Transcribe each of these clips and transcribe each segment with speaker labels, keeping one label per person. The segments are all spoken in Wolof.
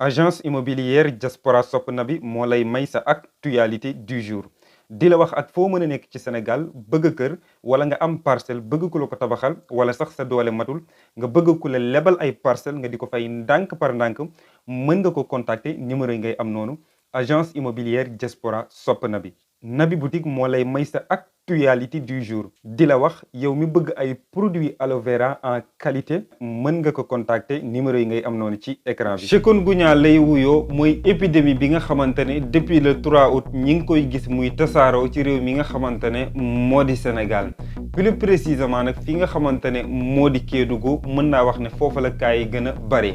Speaker 1: agence immobilière Diaspora Sopp Nabi moo lay may sa actualité du jour di la wax ak foo mën a nekk ci Sénégal bëgg kër wala nga am parcelle bëgg ku la ko tabaxal wala sax sa doole matul nga bëgg ku la lebal ay parcelle nga di ko fay ndànk par ndànk mën nga ko contacter numéro yi ngay am noonu agence immobilière Diaspora Sopp Nabi. Nabi boutique moo lay may sa actualité du jour di la wax yow mi bëgg ay produits aloe vera en qualité mën nga ko contacter numéro yi ngay am noonu ci écran bi. chikungunya lay wuyoo mooy épidémie bi nga xamante ne depuis le 3 août ñi ngi koy gis muy tasaaroo ci réew mi nga xamante ne moo di Sénégal plus précisément nag fi nga xamante ne moo di Kédougou mën naa wax ne foofu la kaay yi gën a bari.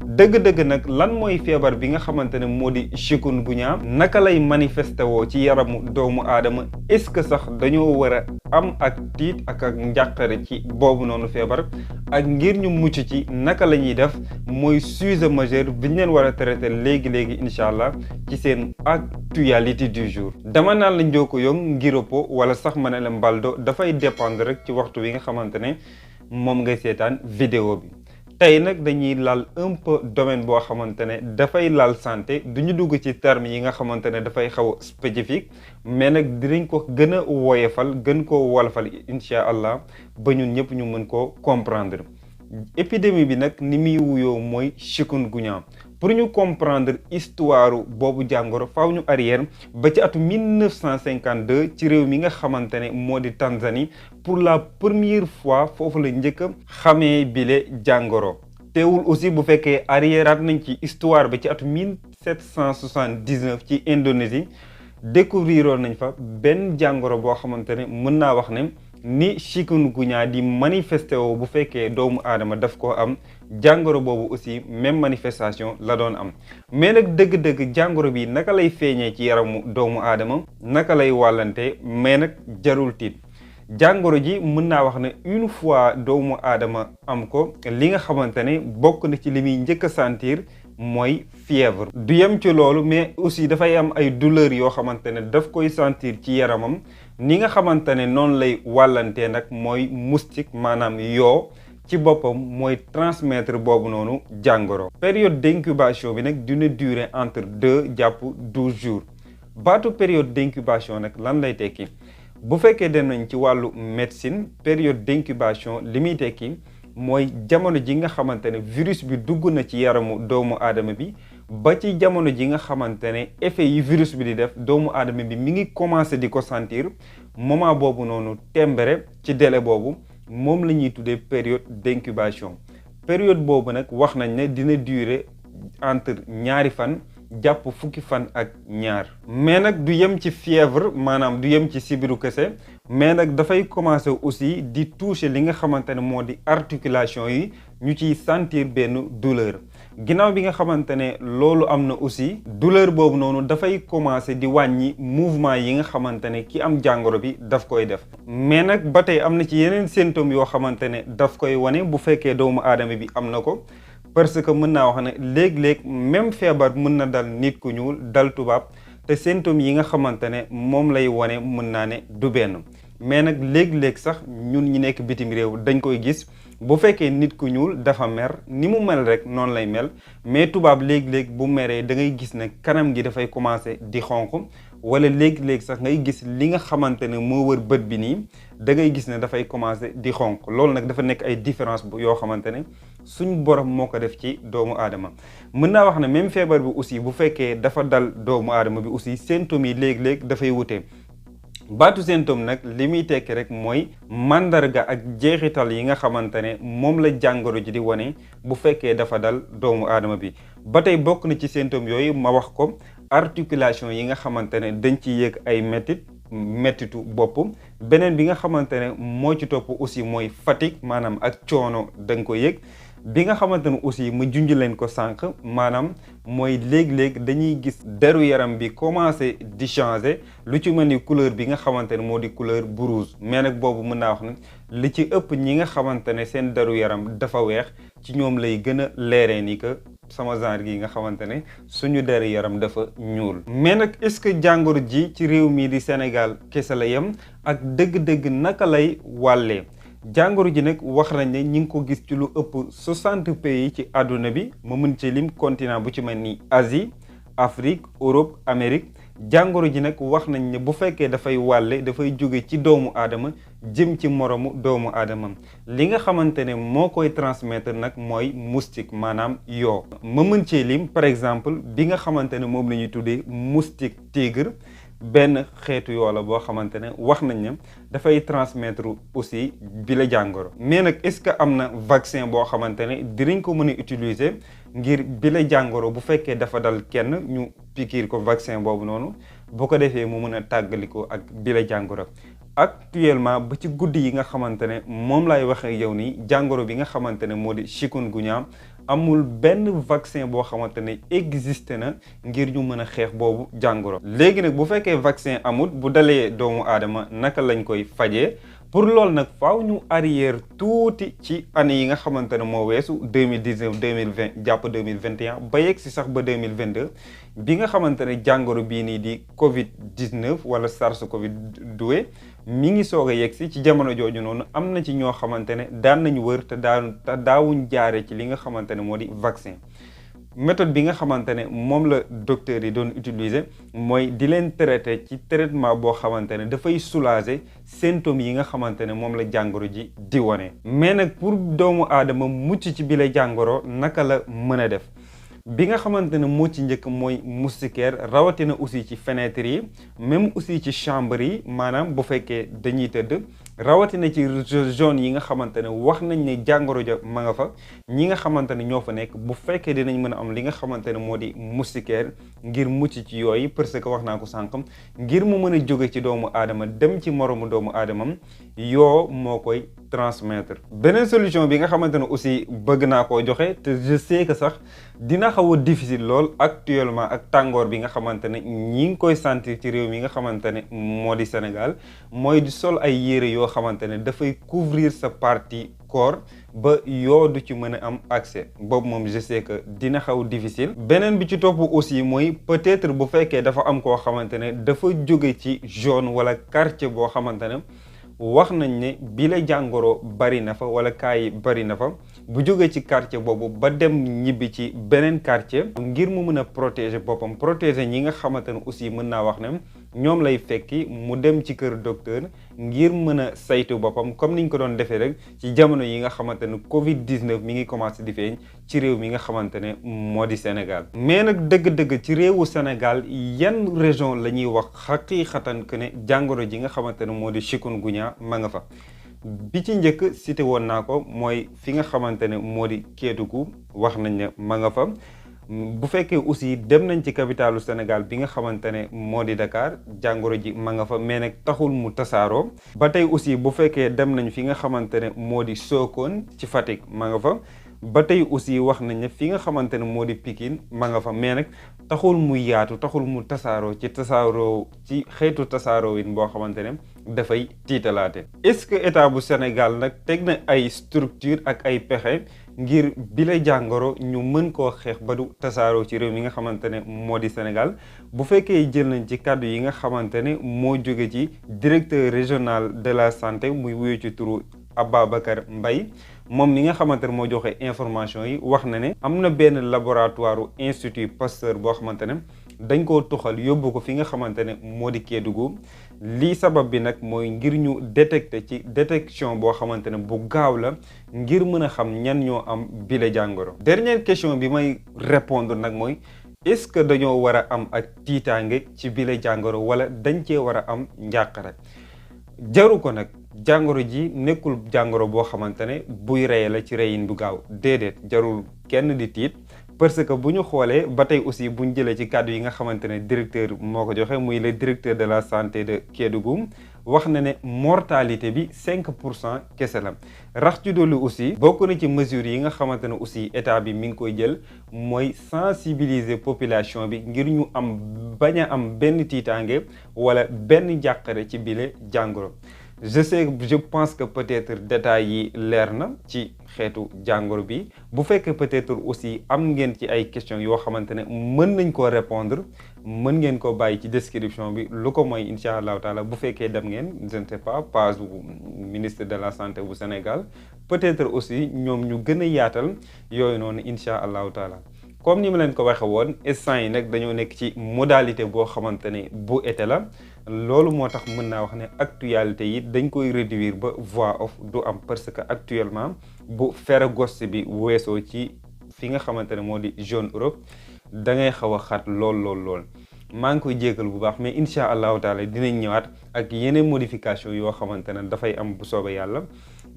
Speaker 1: dëgg-dëgg nag lan mooy feebar bi nga xamante ne moo di chikungunya naka lay manifesté woo ci yaramu doomu aadama est-ce que sax dañoo war a am ak tiit ak njàqare ci boobu noonu feebar ak ngir ñu mucc ci naka la ñuy def mooy sujet majeur bi ñu leen war a traité léegi-léegi incha allah ci seen actualité du jour. dama naan la njoo ko yong ngiropo wala sax ma ne la mbaldo dafay dépendre rek ci waxtu wi nga xamante ne moom ngay seetaan vidéo bi. tey nag dañuy laal un peu domaine boo xamante ne dafay laal santé duñu dugg ci termes yi nga xamante ne dafay xaw spécifique mais nag dinañ ko gën a woyefal gën koo wolofal incha allah ba ñun ñëpp ñu mën koo comprendre. épidémie bi nag ni muy wuyoo mooy chikungunya pour ñu comprendre histoire boobu jàngoro faaw ñu arrière ba ci atu 1952 ci réew mi nga xamante ne moo di Tanzanie pour la première fois foofu la njëkk a xamee bile jàngoro. teewul aussi bu fekkee arrièreat nañ ci histoire ba ci atu 1779 ci Indonésie découvriroon nañ fa benn jàngoro boo xamante ne mën naa wax ne ni chikungunya di manifesté woo bu fekkee doomu aadama daf koo am jàngoro boobu aussi même manifestation la doon am mais nag dëgg-dëgg jàngoro bi naka lay feeñee ci yaramu doomu aadama naka lay wàllante mais nag jarul tiit jàngoro ji mën naa wax ne une fois doomu aadama am ko li nga xamante ne bokk na ci li muy njëkk a sentir mooy fièvre. du yem ci loolu mais aussi dafay am ay douleurs yoo xamante ne daf koy sentir ci yaramam ni nga xamante ne noonu lay wàllantee nag mooy moustique maanaam yoo ci boppam mooy transmettre boobu noonu jàngoro. période d'incubation bi nag dina durer entre 2 jàpp 12 jours baatu période d'incubation nag lan lay tekki bu fekkee dem nañ ci wàllu médecine période d'incubation li muy tekki mooy jamono ji nga xamante ne virus bi dugg na ci yaramu doomu aadama bi ba ci jamono ji nga xamante ne effet yi virus bi di def doomu aadama bi mi ngi commencé di ko sentir moment boobu noonu tembere ci délai boobu moom la ñuy tuddee période d'incubation. période boobu nag wax nañ ne dina durer entre ñaari fan jàpp fukki fan ak ñaar mais nag du yem ci fièvre maanaam du yem ci sibiru kese mais nag dafay commencer aussi di toucher li nga xamante ne moo di articulation yi ñu ciy sentir benn douleur. ginnaaw bi nga xamante ne loolu am na aussi douleur boobu noonu dafay commencer di wàññi mouvement yi nga xamante ne ki am jàngoro bi daf koy def mais nag ba tey am na ci yeneen symptômes yoo xamante ne daf koy wane bu fekkee doomu aadama bi am na ko parce que mën naa wax ne léeg-léeg même feebar mën na dal nit ku ñuul dal tubaab te symptômes yi nga xamante ne moom lay wane mën naa ne du benn mais nag léeg-léeg sax ñun ñi nekk bitim réew dañ koy gis bu fekkee nit ku ñuul dafa mer ni mu mel rek noonu lay mel mais tubaab léeg-léeg bu meree da ngay gis ne kanam gi dafay commencer di xonq wala léeg-léeg sax ngay gis li nga xamante ne moo wër bët bi nii da ngay gis ne dafay commencer di xonq loolu nag dafa nekk ay différence yoo xamante ne suñ borom moo ko def ci doomu aadama. mën naa wax ne même feebar bi aussi bu fekkee dafa dal doomu aadama bi aussi symptômes yi léeg-léeg dafay wute. baatu symptôme nag li muy tekki rek mooy mandarga ak jeexital yi nga xamante ne moom la jàngoro ji di wane bu fekkee dafa dal doomu aadama bi ba tey bokk na ci symptômes yooyu ma wax ko articulation yi nga xamante ne dañ ci yëg ay mettitu bopp beneen bi nga xamante ne moo ci topp aussi mooy fatigue maanaam ak coono da nga ko yëg bi nga xamante ne aussi ma junj leen ko sànq maanaam mooy léeg-léeg dañuy gis deru yaram bi commencé di changer lu ci mel ni couleur bi nga xamante ne moo di couleur bu rouge mais nag boobu mën naa wax ne li ci ëpp ñi nga xamante ne seen deru yaram dafa weex ci ñoom lay gën a leeree ni que sama genre gi nga xamante ne suñu deru yaram dafa ñuul. mais nag est-ce que jàngoro ji ci réew mii di Sénégal kese la yem ak dëgg-dëgg naka lay wàllee jàngoro ji nag wax nañ ne ñi ngi ko gis ci lu ëpp 60 pays ci àdduna bi ma mën ci lim continent bu ci mel ni Asie Afrique Europe Amérique jàngoro ji nag wax nañ ne bu fekkee dafay wàlle dafay jóge ci doomu aadama jëm ci moromu doomu aadama li nga xamante ne moo koy transmettre nag mooy moustique maanaam yoo ma mën cee lim par exemple bi nga xamante ne moom la ñuy tuddee moustique tigre benn xeetu yoo la boo xamante ne wax nañ ne dafay transmettre aussi bi la jàngoro mais nag est-ce que am na vaccin boo xamante ne dinañ ko mën a utiliser ngir bi la jàngoro bu fekkee dafa dal kenn ñu pikiir ko vaccin boobu noonu bu ko defee mu mën a tàggaliko ak bi la jàngoro actuellement ba ci guddi yi nga xamante ne moom lay waxee yow nii jàngoro bi nga xamante ne moo di chikungunya amul benn vaccin boo xamante ne existé na ngir ñu mën a xeex boobu jàngoro léegi nag bu fekkee vaccin amul bu dalee doomu aadama naka lañ koy fajee pour loolu nag faaw ñu arrière tuuti ci année yi nga xamante ne moo weesu 2019 2020 jàpp 2021 ba yegg si sax ba 2022 bi nga xamante ne jàngoro bii nii di Covid 19 wala SARS Covid 2 mi ngi soog a yegg si ci jamono jooju noonu am na ci ñoo xamante ne daan nañu wër te daawuñ jaare ci li nga xamante ne moo di vaccin. méthode bi nga xamante ne moom la docteur yi doon utiliser mooy di leen traiter ci traitement boo xamante ne dafay soulager symptômes yi nga xamante ne moom la jàngoro ji di wane. mais nag pour doomu aadama mucc ci bi la jàngoro naka la mën a def bi nga xamante ne moo ci njëkk mooy moustiquaire rawatina aussi ci fenêtre yi même aussi ci chambre yi maanaam bu fekkee dañuy tëdd rawatina ci zone yi nga xamante ne wax nañ ne jàngoro ja ma nga fa ñi nga xamante ne ñoo fa nekk bu fekkee dinañ mën a am li nga xamante ne moo di moustiquaire ngir mucc ci yooyu parce que wax naa ko sànq ngir mu mën a jóge ci doomu aadama dem ci moromu doomu aadamam yoo moo koy transmettre. beneen solution bi nga xamante ne aussi bëgg naa koo joxe te je sais que sax dina xaw a difficile lool actuellement ak tàngoor bi nga xamante ne ñi ngi koy sentir ci réew mi nga xamante ne moo di Sénégal mooy di sol ay yére yoo xamante ne dafay couvrir sa partie corps ba yoo du ci mën a am accès boobu moom je sais que dina xaw difficile. beneen bi ci topp aussi mooy peut-être bu fekkee dafa am koo xamante ne dafa jóge ci zone wala quartier boo xamante ne wax nañ ne bi la jàngoro bari na fa wala cas yi bari na fa bu jógee ci quartier boobu ba dem ñibbi ci beneen quartier ngir mu mën a protéger boppam protéger ñi nga xamante ne aussi mën naa wax ne ñoom lay fekki mu dem ci kër docteur ngir mën a saytu boppam comme niñ ko doon defee rek ci jamono yi nga xamante ne Covid 19 mi ngi commencé di feeñ ci réew mi nga xamante ne moo di Sénégal. mais nag dëgg-dëgg ci réewu Sénégal yan région la ñuy wax xaqiiqatan que ne jàngoro ji nga xamante ne moo di chikungunya ma nga fa. bi ci njëkk cité woon naa ko mooy fi nga xamante ne moo di Kédougou wax nañ ne ma nga fa bu fekkee aussi dem nañ ci capitalu Sénégal bi nga xamante ne moo di Dakar jàngoro ji ma nga fa mais nag taxul mu tasaaroo ba tey aussi bu fekkee dem nañ fi nga xamante ne moo di Sokone ci Fatick ma nga fa ba tey aussi wax nañ ne fi nga xamante ne moo di Pikine ma nga fa mais nag taxul mu yaatu taxul mu tasaaroo ci xeetu tasaaroo yin boo xamante ne dafay tiitalaate. est-ce que état bu Sénégal nag teg na ay structure ak ay pexe ngir bi la jàngoro ñu mën koo xeex ba du tasaaroo ci réew mi nga xamante ne moo di Sénégal bu fekkee jël nañ ci kàddu yi nga xamante ne moo jóge ci directeur régional de la santé muy wuyu ci turu Ababacar Mbaye moom mi nga xamante ne moo joxe information yi wax na ne am na benn laboratoire institut Pasteur boo xamante ne dañ koo tuxal yóbbu ko fi nga xamante ne moo di Kédougou lii sabab bi nag mooy ngir ñu détecter ci détection boo xamante ne bu gaaw la ngir mën a xam ñan ñoo am bile jàngoro. dernière question bi may répondre nag mooy est-ce que dañoo war a am ak tiitaange ci bile jàngoro wala dañ cee war a am njàqare jaru ko nag. jàngoro ji nekkul jàngoro boo xamante ne buy reye la ci reyin bu gaaw déedéet jarul kenn di tiit parce que bu ñu xoolee ba tey aussi bu ñu jëlee ci kàddu yi nga xamante ne directeur moo ko joxe muy le directeur de la santé de Kédougou wax na ne mortalité bi 5% kese la rax ci dolli aussi bokk na ci mesures yi nga xamante ne aussi état bi mi ngi koy jël mooy sensibiliser population bi ngir ñu bañ a am benn tiitaange wala benn jàqare ci bile jàngoro. je pense que peut-être détails yi leer na ci xeetu jàngoro bi bu fekkee peut-être aussi am ngeen ci ay questions yoo xamante ne mën nañ koo répondre mën ngeen ko bàyyi ci description bi lu ko mooy incha allahu taala bu fekkee dem ngeen je ne sais pas page ministre de la santé bu Sénégal peut-être aussi ñoom ñu gën a yaatal yooyu noonu incha allahu taala. comme ni ma leen ko waxee woon instant yi nag dañoo nekk ci modalité boo xamante ne bu été la loolu moo tax mën naa wax ne actualité yi dañ koy réduire ba voix off du am parce que actuellement bu Ferragost bi weesoo ci fi nga xamante ne moo di zone Europe da ngay xaw a xat lool. maa ngi koy jégal bu baax mais incha allahu taala dinañ ñëwaat ak yeneen modification yoo xamante ne dafay am bu soobee yàlla.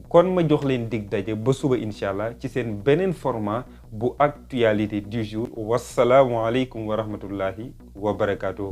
Speaker 1: kon ma jox leen dig daje ba suba incha allah ci seen beneen format bu actualité du jour wasalaamualeykum wa rahmatullahi wa barakaatu.